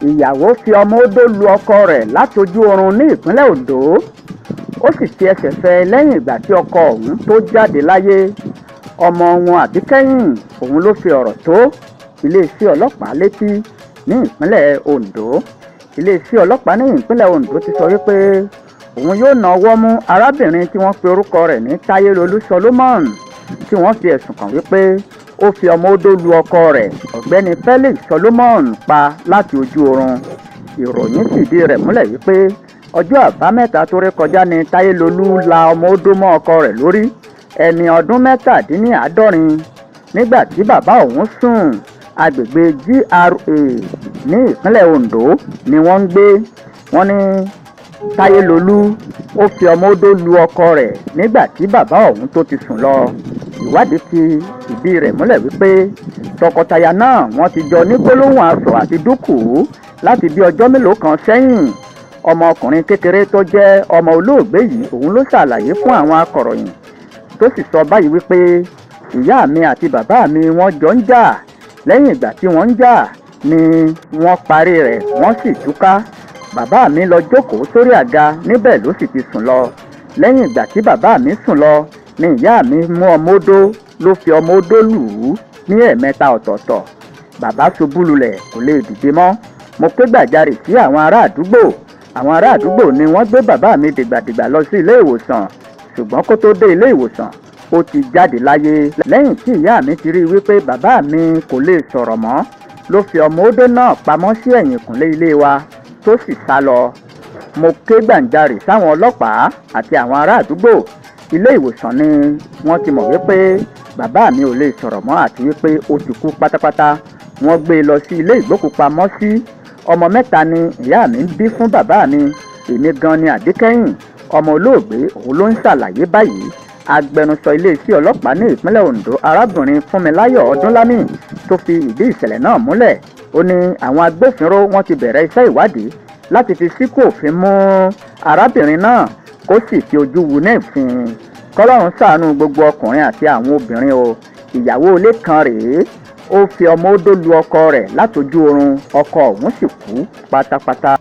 Ìyàwó fi ọmọ odó lu ọkọ rẹ̀ látojú oorun ní ìpínlẹ̀ Oǹdó. Ó sì fi ẹsẹ̀ fẹ́ lẹ́yìn ìgbà tí ọkọ ọ̀hún tó jáde láyé. Ọmọ wọn àbíkẹ́yìn òun ló fi ọ̀rọ̀ tó iléeṣẹ́ ọlọ́pàá létí ní ìpínlẹ̀ Oǹdó. Iléeṣẹ́ ọlọ́pàá ní ìpínlẹ̀ Oǹdó ti sọ wípé òun yóò na ọwọ́ mú arábìnrin tí wọ́n pe orúkọ rẹ̀ ní Táyélolú Solomon, tí wọ́n fi ẹ̀sùn kàn wípé ó fi ọmọ odó lu ọkọ rẹ̀ ọ̀gbẹ́ni Felix Solomon pa láti ojú oorun. Ìròyìn fìdí rẹ̀ múlẹ̀ wípé ọjọ́ àbámẹ́ta tó ré kọjá ní Táyélolú la ọmọ odó mọ́ ọkọ rẹ̀ lórí, ẹni ọdún mẹ́tàdínláàádọ́rin, nígbà tí bàbá òun sùn. Agbègbè GRA ní ìpínlẹ̀ Oǹdó ni wọ́n ń gbé. Wọ́n ní Táyélolú ó fi ọmọ odó lu ọkọ rẹ̀ nígbà tí bàbá òun tó ti sùn lọ. Ìwádìí fi ìdí rẹ̀ múlẹ̀ wípé tọkọtaya náà wọ́n ti jọ ní gbólóhùn asọ̀ àti dúkùú láti bí ọjọ́ mélòó kan sẹ́yìn. Ọmọkùnrin kékeré tó jẹ́ ọmọ olóògbé yìí òun ló ṣàlàyé fún àwọn akọ̀ròyìn, tó sì sọ báyìí wípé ìyá mi àti bàbá mi wọ́n jọ ń jà. Lẹ́yìn ìgbà tí wọ́n ń jà ni wọ́n parí rẹ̀, wọ́n sì túká. Bàbá mi lọ jókòó sórí àga, níbẹ̀ ló sì ti sùn lọ. Lẹ́yìn ìgbà tí bàbá mi sùn lọ ni ìyá mi mú ọmọ odó, ló fi ọmọ odó lù ú ní ẹ̀ẹ̀mẹ́ta ọ̀tọ̀ọ̀tọ̀. Bàbá ṣubú lulẹ̀, kò lè dìde mọ́. Mo ké gbàjarè sí àwọn ará àdúgbò. Àwọn ará àdúgbò ni wọ́n gbé bàbá mi dìgbàdìgbà lọ sí ilé ìwòsàn, ṣùgbọ́n kó tó dé ilé ìwòsàn ó ti jáde láyé. Lẹ́yìn tí ìyá mi ti rí wípé bàbá mi kò lè sọ̀rọ̀ mọ́, ló fi ọmọ odó náà pamọ́ sí ẹ̀yìnkùnlé ilé wa tó sì sá lọ. Mo ké gbàjarè sáwọn ọlọ́pàá àti àwọn ará àdúgbò. Ilé ìwòsàn ni wọ́n ti mọ̀ wípé bàbá mi ò lè sọ̀rọ̀ mọ́ àti wípé ó ti kú pátápátá. Wọ́n gbé e lọ sí ilé ìgbókùpamọ́sí. Ọmọ mẹ́ta ni ìyá mi ń bí fún bàbá mi. Èmi gan ni àbíkẹ́yìn. Ọmọ olóògbé òun ló ń ṣàlàyé báyìí. Agbẹnusọ iléeṣẹ́ ọlọ́pàá ní ìpínlẹ̀ Oǹdó, arábìnrin Fúnmiláyọ̀ Ọdúnlámì, tó fi ìdí ìṣẹ̀lẹ̀ náà múlẹ̀. Ó ní àwọn agbófinró wọ́n ti bẹ̀rẹ̀ iṣẹ́ ìwádìí láti fi síkò òfin mú arábìnrin náà, kó sì fi ojú wu ní ìfin. Kọ́lọ́run ṣàánú gbogbo ọkùnrin àti àwọn obìnrin o. Ìyàwó ilé kan rèé, ó fi ọmọ odó lu ọkọ rẹ̀ látojú oorun, ọkọ òun sì kú pátápátá.